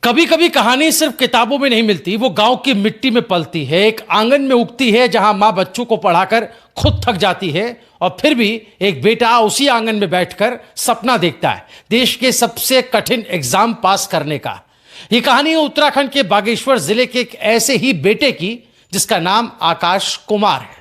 कभी कभी कहानी सिर्फ किताबों में नहीं मिलती, वो गांव की मिट्टी में पलती है, एक आंगन में उगती है जहां मां बच्चों को पढ़ाकर खुद थक जाती है और फिर भी एक बेटा उसी आंगन में बैठकर सपना देखता है देश के सबसे कठिन एग्जाम पास करने का। यह कहानी है उत्तराखंड के बागेश्वर जिले के एक ऐसे ही बेटे की जिसका नाम आकाश कुमार है,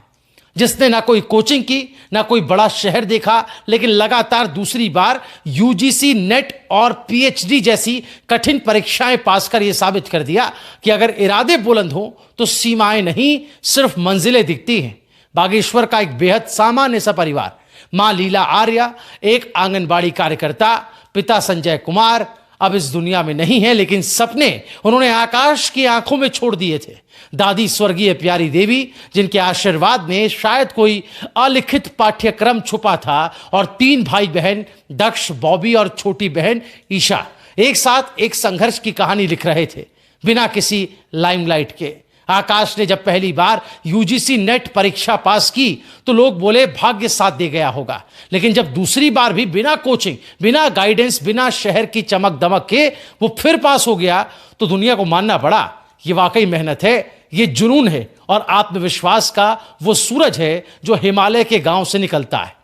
जिसने ना कोई कोचिंग की ना कोई बड़ा शहर देखा, लेकिन लगातार दूसरी बार यूजीसी नेट और पीएचडी जैसी कठिन परीक्षाएं पास कर यह साबित कर दिया कि अगर इरादे बुलंद हो तो सीमाएं नहीं सिर्फ मंजिलें दिखती हैं। बागेश्वर का एक बेहद सामान्य सा परिवार, मां लीला आर्या एक आंगनबाड़ी कार्यकर्ता, पिता संजय कुमार अब इस दुनिया में नहीं है, लेकिन सपने उन्होंने आकाश की आंखों में छोड़ दिए थे। दादी स्वर्गीय प्यारी देवी, जिनके आशीर्वाद में शायद कोई अलिखित पाठ्यक्रम छुपा था, और 3 भाई बहन दक्ष, बॉबी और छोटी बहन ईशा एक साथ एक संघर्ष की कहानी लिख रहे थे बिना किसी लाइमलाइट के। आकाश ने जब पहली बार यूजीसी नेट परीक्षा पास की तो लोग बोले भाग्य साथ दे गया होगा, लेकिन जब दूसरी बार भी बिना कोचिंग, बिना गाइडेंस, बिना शहर की चमक दमक के वो फिर पास हो गया तो दुनिया को मानना पड़ा ये वाकई मेहनत है, ये जुनून है और आत्मविश्वास का वो सूरज है जो हिमालय के गांव से निकलता है।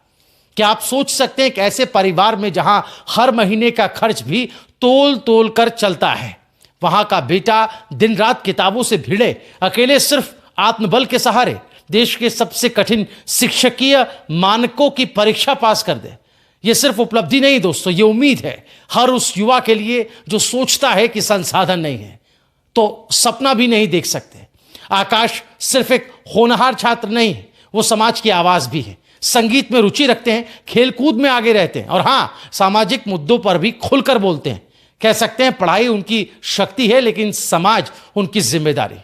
क्या आप सोच सकते हैं एक ऐसे परिवार में जहां हर महीने का खर्च भी तोल तोल कर चलता है, वहां का बेटा दिन रात किताबों से भिड़े, अकेले सिर्फ आत्मबल के सहारे देश के सबसे कठिन शिक्षकीय मानकों की परीक्षा पास कर दे। यह सिर्फ उपलब्धि नहीं दोस्तों, यह उम्मीद है हर उस युवा के लिए जो सोचता है कि संसाधन नहीं है तो सपना भी नहीं देख सकते। आकाश सिर्फ एक होनहार छात्र नहीं है, वो समाज की आवाज भी है। संगीत में रुचि रखते हैं, खेलकूद में आगे रहते हैं और हां, सामाजिक मुद्दों पर भी खुलकर बोलते हैं। कह सकते हैं पढ़ाई उनकी शक्ति है लेकिन समाज उनकी जिम्मेदारी।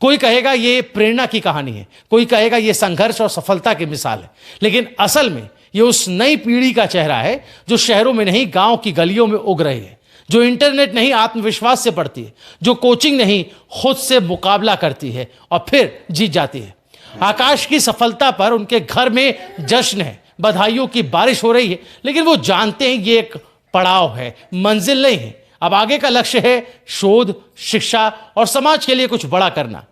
कोई कहेगा ये प्रेरणा की कहानी है, कोई कहेगा ये संघर्ष और सफलता की मिसाल है, लेकिन असल में ये उस नई पीढ़ी का चेहरा है जो शहरों में नहीं गांव की गलियों में उग रही है, जो इंटरनेट नहीं आत्मविश्वास से पढ़ती है, जो कोचिंग नहीं खुद से मुकाबला करती है और फिर जीत जाती है। आकाश की सफलता पर उनके घर में जश्न है, बधाइयों की बारिश हो रही है, लेकिन वो जानते हैं ये एक पड़ाव है, मंजिल नहीं है। अब आगे का लक्ष्य है शोध, शिक्षा और समाज के लिए कुछ बड़ा करना।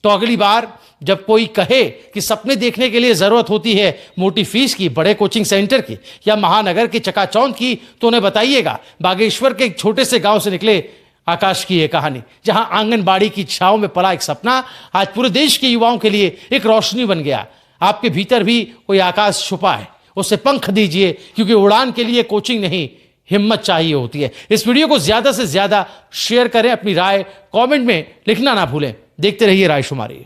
तो अगली बार जब कोई कहे कि सपने देखने के लिए जरूरत होती है मोटी फीस की, बड़े कोचिंग सेंटर की या महानगर की चकाचौंध की, तो उन्हें बताइएगा बागेश्वर के एक छोटे से गांव से निकले आकाश की यह कहानी, जहां आंगनबाड़ी की छांव में पला एक सपना आज पूरे देश के युवाओं के लिए एक रोशनी बन गया। आपके भीतर भी कोई आकाश छुपा है, उसे पंख दीजिए, क्योंकि उड़ान के लिए कोचिंग नहीं हिम्मत चाहिए होती है। इस वीडियो को ज्यादा से ज्यादा शेयर करें, अपनी राय कमेंट में लिखना ना भूलें। देखते रहिए रायशुमारी।